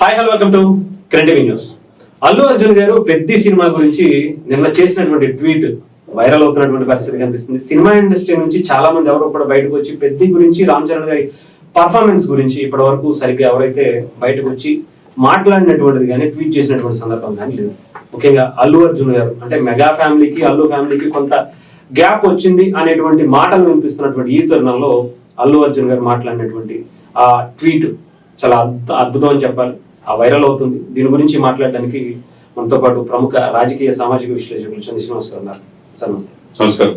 Hi hello welcome to creative news. Allu Arjun గారు పెద్ద cinema గురించి నిన్న చేసినటువంటి ట్వీట్ వైరల్ అవుతున్నటువంటి పరిస్థితి కనిపిస్తుంది. సినిమా ఇండస్ట్రీ నుంచి చాలా మంది ఎవరో కూడా బయటకు వచ్చి పెద్ద గురించి, రామ్ చరణ్ గారి పర్ఫార్మెన్స్ గురించి ఇప్పటి వరకు సరిగ్గా ఎవరైతే బయటకు వచ్చి మాట్లాడినటువంటిది కానీ ట్వీట్ చేసినటువంటి సందర్భం కానీ లేదు. ముఖ్యంగా అల్లు అర్జున్ గారు అంటే మెగా ఫ్యామిలీకి, అల్లు ఫ్యామిలీకి కొంత గ్యాప్ వచ్చింది అనేటువంటి మాటలు వినిపిస్తున్నటువంటి ఈ తరుణంలో అల్లు అర్జున్ గారు మాట్లాడినటువంటి ఆ ట్వీట్ చాలా అద్భుతం అని చెప్పాలి. ఆ వైరల్ అవుతుంది. దీని గురించి మాట్లాడడానికి మనతో పాటు ప్రముఖ రాజకీయ సామాజిక విశ్లేషకులు చంద్ర శ్రీనివాస్ గారు ఉన్నారు. సార్ నమస్తే. నమస్కారం.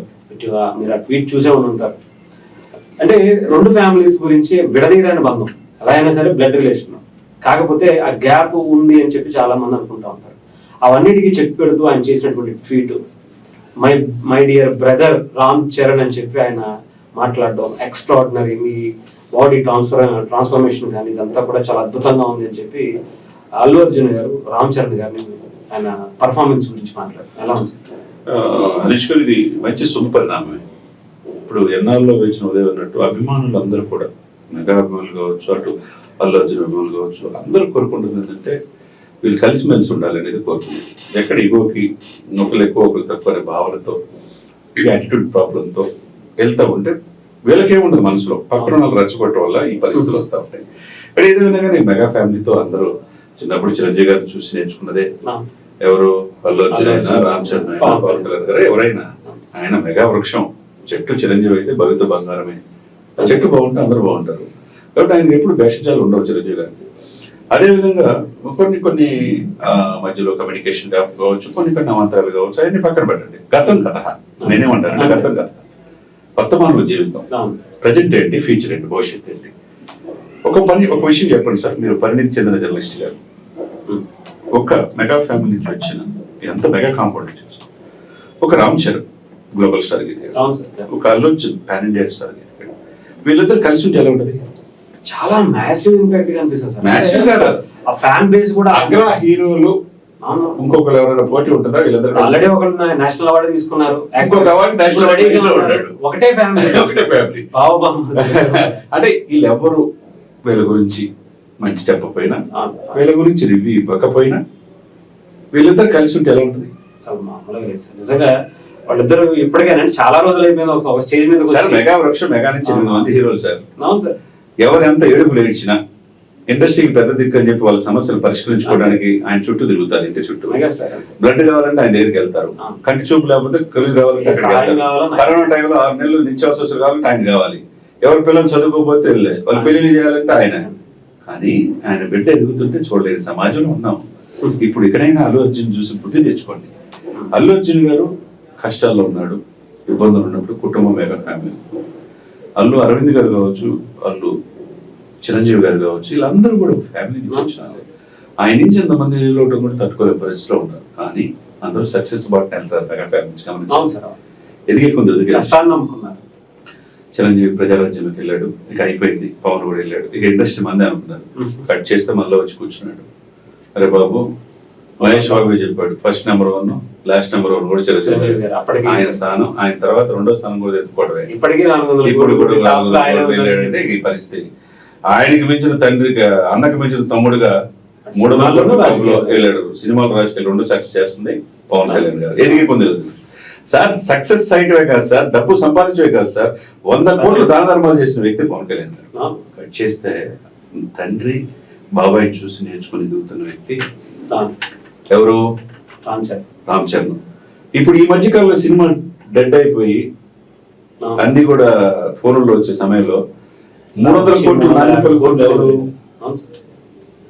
మీరు ఆ ట్వీట్ చూసే ఉంటారు. అంటే రెండు ఫ్యామిలీస్ గురించి విడదీయరాని బంధం, ఎలా అయినా సరే బ్లడ్ రిలేషన్, కాకపోతే ఆ గ్యాప్ ఉంది అని చెప్పి చాలా మంది అనుకుంటా ఉంటారు. అవన్నిటికీ చెక్ పెడుతూ ఆయన చేసినటువంటి tweet my dear brother Ram Charan అని చెప్పి ఆయన మాట్లాడడం ఎక్స్ట్రాడినరీ. మీ బాడీ ట్రాన్స్ఫర్మేషన్ కానీ ఇదంతా కూడా చాలా అద్భుతంగా ఉంది అని చెప్పి అల్లు అర్జున్ గారు రామ్ చరణ్ గారిని ఆయన పర్ఫార్మెన్స్ గురించి మాట్లాడారు. ఎలా ఉంది హరీష్ గారు, ఇది మంచి శుభ పరిణామమే. ఇప్పుడు ఎన్నాళ్ళలో వేచిన ఉదయం అన్నట్టు అభిమానులు అందరూ కూడా, మెగా అభిమానులు కావచ్చు, అటు అల్లు అర్జున్ అభిమానులు కావచ్చు, అందరూ కోరుకుంటుంది ఏంటంటే వీళ్ళు కలిసిమెలిసి ఉండాలి అనేది కోరుకుంటుంది. ఎక్కడ ఇగోకి ఒకరు ఎక్కువ ఒకరు తక్కువ అనే భావనతో, యాటిట్యూడ్ ప్రాబ్లంతో వెళ్తూ ఉంటే వీళ్ళకేముండదు మనసులో, పక్కన వాళ్ళు రెచ్చగొట్టడం వల్ల ఈ పరిస్థితులు వస్తూ ఉంటాయి. కానీ ఏదైనా కానీ మెగా ఫ్యామిలీతో అందరూ చిన్నప్పుడు చిరంజీవి గారిని చూసి నేర్చుకున్నదే. ఎవరు అల్లు అర్జున్ అయినా, రామ్ చరణ్ అయినా, పవన్ కళ్యాణ్ గారు ఎవరైనా, ఆయన మెగా వృక్షం. చెట్టు చిరంజీవి అయితే భవిత బంగారమే. చెట్టు బాగుంటే అందరూ బాగుంటారు. కాబట్టి ఆయన ఎప్పుడు భేషజాలు ఉండవు చిరంజీవి గారికి. అదేవిధంగా కొన్ని మధ్యలో కమ్యూనికేషన్ గ్యాప్ కావచ్చు, కొన్ని అవాంతరాలు కావచ్చు, అవన్నీ పక్కన పెట్టండి. గతం కథ నేనేమంటాను, గతం కథ. వర్తమానంలో జీవితం, ప్రజెంట్ ఏంటి, ఫ్యూచర్ ఏంటి, భవిష్యత్తు ఏంటి. ఒక విషయం చెప్పండి సార్, మీరు పరిణితి చెందిన జర్నలిస్ట్ గారు. ఒక మెగా ఫ్యామిలీ నుంచి వచ్చిన ఎంత మెగా కాంపౌండ్ నుంచి ఒక రామ్ చరణ్ గ్లోబల్ స్టార్ గీత, ఒక Allu Arjun pan India star గీత, వీళ్ళిద్దరు కలిసి ఉంటే ఎలా ఉంటుంది? చాలా మ్యాసివ్ ఇంపాక్ట్ గా అనిపిస్తుంది సార్. మ్యాసివ్ కాదు, ఆ ఫ్యాన్ బేస్ కూడా అగ్ర హీరోలు ఇంకొకరు ఎవరైనా పోటీ ఉంటుందా? వీళ్ళందరూ ఆల్రెడీ ఒకరు నేషనల్ అవార్డు తీసుకున్నారు, ఇంకొక అవార్డు నేషనల్ అవార్డు. ఒకటే ఫ్యామిలీ అంటే వీళ్ళెవ్వరు వీళ్ళ గురించి మంచి చెప్పకపోయినా, వీళ్ళ గురించి రివ్యూ ఇవ్వకపోయినా, వీళ్ళిద్దరు కలిసి ఉంటే ఎలా ఉంటుంది? మామూలుగా లేదు సార్. నిజంగా వాళ్ళిద్దరు ఇప్పటికైనా చాలా రోజులు అయిపోయింది ఒక స్టేజ్ మీద. సార్ మెగా వృక్షం, మెగా నుంచి 8 మంది హీరోలు సార్. అవును సార్. ఎవరు ఎంత ఏడుపులు ఏడ్చినా ఇండస్ట్రీకి పెద్ద దిక్కు అని చెప్పి వాళ్ళ సమస్యలు పరిష్కరించుకోవడానికి ఆయన చుట్టూ తిరుగుతారు. ఇంటి చుట్టూ బ్లడ్ కావాలంటే ఆయన దగ్గరికి వెళ్తారు. కంటి చూపు లేకపోతే కళ్ళు కావాలంటే కరోనా టైంలో 6 నెలలు నిత్యావసరాలు కావాలంటే ఆయన కావాలి. ఎవరి పిల్లలు చదువుకోకపోతే వెళ్ళే వాళ్ళు పెళ్లి చేయాలంటే ఆయన. కానీ ఆయన బిడ్డ ఎదుగుతుంటే చూడలేని సమాజంలో ఉన్నాం. ఇప్పుడు ఎక్కడైనా అల్లు అర్జున్ చూసి బుద్ధి తెచ్చుకోండి. అల్లు అర్జున్ గారు కష్టాల్లో ఉన్నాడు, ఇబ్బందులు ఉన్నప్పుడు కుటుంబం మెగా ఫ్యామిలీ. అల్లు అరవింద్ గారు కావచ్చు, అల్లు చిరంజీవి గారు కావచ్చు, వీళ్ళందరూ కూడా ఫ్యామిలీ నుంచి వచ్చిన ఆయన నుంచి ఎంతమంది లోటు కూడా తట్టుకోలే పరిస్థితిలో ఉంటారు. కానీ అందరూ సక్సెస్ బాట్ వెళ్తారు మెగా ఫ్యామిలీ. ఎదిగే కొందరు నమ్ముకున్నారు. చిరంజీవి ప్రజారాజ్యంలోకి వెళ్ళాడు, ఇక అయిపోయింది. పవన్ కూడా వెళ్ళాడు, ఇక ఇండస్ట్రీ మందే అనుకున్నారు. కట్ చేస్తే మళ్ళీ వచ్చి కూర్చున్నాడు. అరే బాబు, మహేష్ బాబు చెప్పాడు ఫస్ట్ నెంబర్ 1, లాస్ట్ నెంబర్ 1 కూడా చిరంజీవి. ఆయన స్థానం, ఆయన తర్వాత 2వ స్థానం కూడా ఎత్తుకోవడమే. ఇప్పుడు కూడా వెళ్ళాడంటే ఈ పరిస్థితి. ఆయనకి మించిన తండ్రిగా, అన్నకి మించిన తమ్ముడుగా 300 వెళ్ళాడు. సినిమాలు రాజకీయాలు 2 సక్సెస్ చేస్తుంది పవన్ కళ్యాణ్ గారు. ఎదిగి పొందేది సార్. సక్సెస్ సైటవే కాదు సార్, డబ్బు సంపాదించవే కాదు సార్, 100 కోట్లు దాన ధర్మాలు చేసిన వ్యక్తి పవన్ కళ్యాణ్ గారు. కట్ చేస్తే తండ్రి బాబాయ్ చూసి నేర్చుకుని ఎదుగుతున్న వ్యక్తి ఎవరు? రామ్ చరణ్. ఇప్పుడు ఈ మధ్యకాలంలో సినిమా డెడ్ అయిపోయి అన్ని కూడా ఫోన్లో వచ్చే సమయంలో 300 కోట్లు 400 కోట్లు ఎవరు?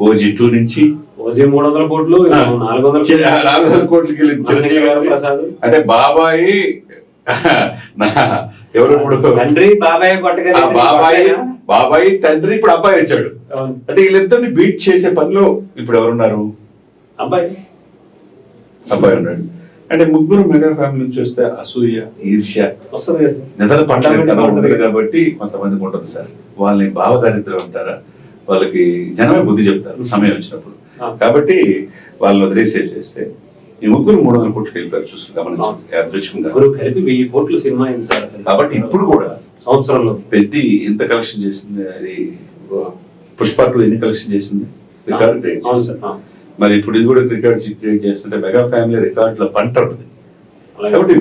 ఓజీ 2 నుంచి 300 కోట్లు 400 కోట్లకి వెళ్ళింది. అంటే బాబాయి ఎవరు? ఇప్పుడు తండ్రి బాబాయ్ బాబాయి తండ్రి, ఇప్పుడు అబ్బాయి వచ్చాడు. అంటే వీళ్ళిద్దరిని బీట్ చేసే పనిలో ఇప్పుడు ఎవరున్నారు? అబ్బాయి ఉన్నాడు. అంటే ముగ్గురు మెగా ఫ్యామిలీ నుంచి వస్తే అసూయ, ఈర్ష్య వస్తుంది కదా సార్. నిద్ర పట్ల కాబట్టి కొంతమందికి ఉంటుంది సార్. వాళ్ళని భావదారిద్ర్యం అంటారా, వాళ్ళకి జనమే బుద్ధి చెప్తారు సమయం వచ్చినప్పుడు. కాబట్టి వాళ్ళు వదిలేసేసేస్తే ఈ ముగ్గురు 300 కోట్లకి వెళ్ళిపోయారు. చూసుకుని కలిపి 1000 కోట్లు సినిమా అయింది సార్. కాబట్టి ఇప్పుడు కూడా సంవత్సరంలో పెద్ద ఎంత కలెక్షన్ చేసింది? అది పుష్ప 2 ఎన్ని కలెక్షన్ చేసింది? రికార్డు క్రియేట్ అవును చేస్తారు. సార్. మరి ఇప్పుడు ఇది కూడా రికార్డ్ క్రియేట్ చేస్తుంటే మెగా ఫ్యామిలీ రికార్డుల పంట ఉంటుంది. అలాగే. కాబట్టి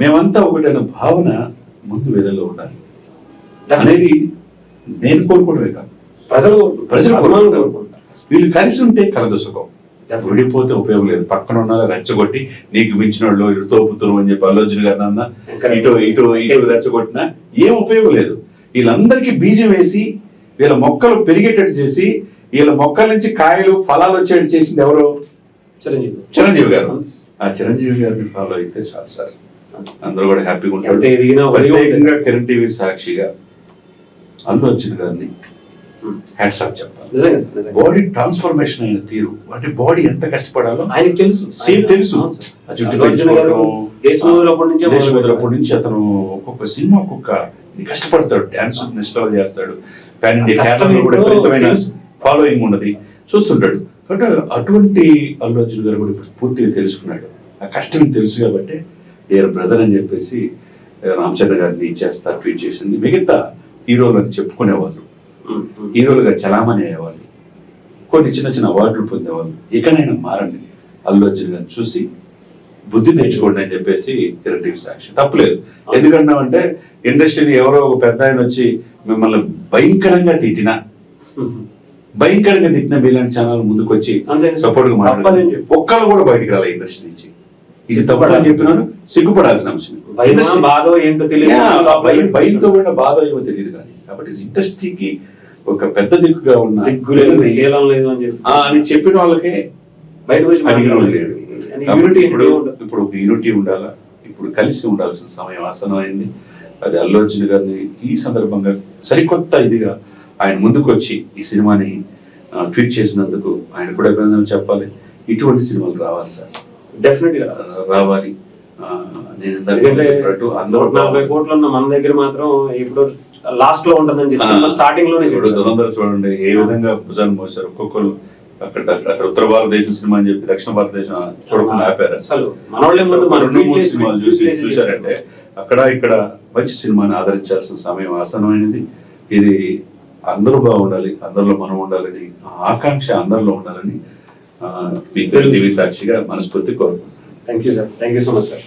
మేమంతా ఒకటైన భావన ముందు విధంగా ఉండాలి అనేది నేను కోరుకోవడమే కాదు, ప్రజలు అభిమానులు కోరుకుంటారు. వీళ్ళు కలిసి ఉంటే కలదు సుఖం. విడిపోతే ఉపయోగం లేదు. పక్కన ఉన్న రెచ్చగొట్టి నీకు మించిన వాళ్ళు ఇటు తోపుతురు అని చెప్పి అల్లు అర్జున్ గారిని అన్నా, ఇటు ఇటు ఇటు రెచ్చగొట్టినా ఏం ఉపయోగం లేదు. వీళ్ళందరికీ బీజం వేసి వీళ్ళ మొక్కలు పెరిగేటట్టు చేసి వీళ్ళ మొక్కల నుంచి కాయలు ఫలాలు వచ్చేటట్టు చేసింది ఎవరు? చిరంజీవి గారు. ఆ చిరంజీవి గారిని ఫాలో అయితే చాలు సార్, అందరూ కూడా హ్యాపీగా ఉంటారు. ప్రత్యేకంగా కిరణ్ టీవీ సాక్షిగా అల్లు అర్జున్ గారిని హ్యాట్స్ ఆఫ్ చెప్పాలి. బాడీ ట్రాన్స్ఫర్మేషన్ అయిన తీరు, అంటే బాడీ ఎంత కష్టపడాలో ఆయనకు తెలుసు. సేమ్ తెలుసు. ఆ జుట్టు పెంచుకోవడం, దేశముద్రప్పటి నుంచి అతను ఒక్కొక్క సినిమా ఒక్కొక్క కష్టపడతాడు, డాన్స్ నిష్ఠగా చేస్తాడు, పాన్ ఇండియా కేరళలో కూడా విపరీతమైన ఫాలోయింగ్ ఉన్నది, చూస్తుంటాడు. కాబట్టి అటువంటి అల్లు అర్జున్ గారు కూడా ఇప్పుడు పూర్తిగా తెలుసుకున్నాడు. ఆ కష్టం తెలుసు కాబట్టి డియర్ బ్రదర్ అని చెప్పేసి రామచంద్ర గారిని చేస్తా ట్వీట్ చేసింది. మిగతా హీరోలు అని చెప్పుకునేవాళ్ళు, హీరోలుగా చలామణి అయ్యేవాళ్ళు, కొన్ని చిన్న చిన్న అవార్డులు పొందేవాళ్ళు. ఇకనైనా మారండి, అల్లు అర్జున్ గారిని చూసి బుద్ధి తెచ్చుకోండి అని చెప్పేసి కిరణ్ టీవీ సాక్షి. తప్పలేదు. ఎందుకంటే ఇండస్ట్రీని ఎవరో ఒక పెద్ద ఆయన వచ్చి మిమ్మల్ని భయంకరంగా తిట్టినా మీలాంటి ఛానల్ ముందుకు వచ్చి సపోర్ట్ గా మాట్లాడారు. ఒక్కళ్ళు కూడా బయటికి రాలే ఇండస్ట్రీ నుంచి. ఇది తప్పని చెప్పినాడు, సిగ్గుపడాల్సిన అంశం. భయంతో కూడా బాధ ఏమో తెలియదు కానీ, కాబట్టి ఇండస్ట్రీకి ఒక పెద్ద దిక్కుగా ఉన్న అని చెప్పిన వాళ్ళకే బయటకు వచ్చి అడిగిన వాళ్ళు లేడు. ఇప్పుడు ఒక యూనిటీ ఉండాలా, ఇప్పుడు కలిసి ఉండాల్సిన సమయం ఆసనమైంది. అది అల్లు అర్జున్ గారిని ఈ సందర్భంగా సరికొత్త ఇదిగా ఆయన ముందుకు వచ్చి ఈ సినిమాని ట్వీట్ చేసినందుకు ఆయన కూడా అభినందనలు చెప్పాలి. ఇటువంటి సినిమాలు రావాలి సార్, డెఫినెట్ గా రావాలి. నేను అందరూ 40 కోట్లు ఉన్న మన దగ్గర మాత్రం ఇప్పుడు లాస్ట్ లో ఉంటుందని స్టార్టింగ్ లోనే దురందరూ చూడండి ఏ విధంగా భుజాన్ని మోసారు. ఒక్కొక్కరు అక్కడ ఉత్తర భారతదేశం సినిమా అని చెప్పి దక్షిణ భారతదేశం చూడకుండా ఆపారు. అసలు మన సినిమాలు చూసారంటే అక్కడ ఇక్కడ మంచి సినిమాని ఆదరించాల్సిన సమయం ఆసనమైనది. ఇది అందరూ బాగుండాలి, అందరిలో మనం ఉండాలని ఆకాంక్ష అందరిలో ఉండాలని టీవీ సాక్షిగా మనస్ఫూర్తి కోరుకుంటున్నాను. Thank you sir, thank you so much sir.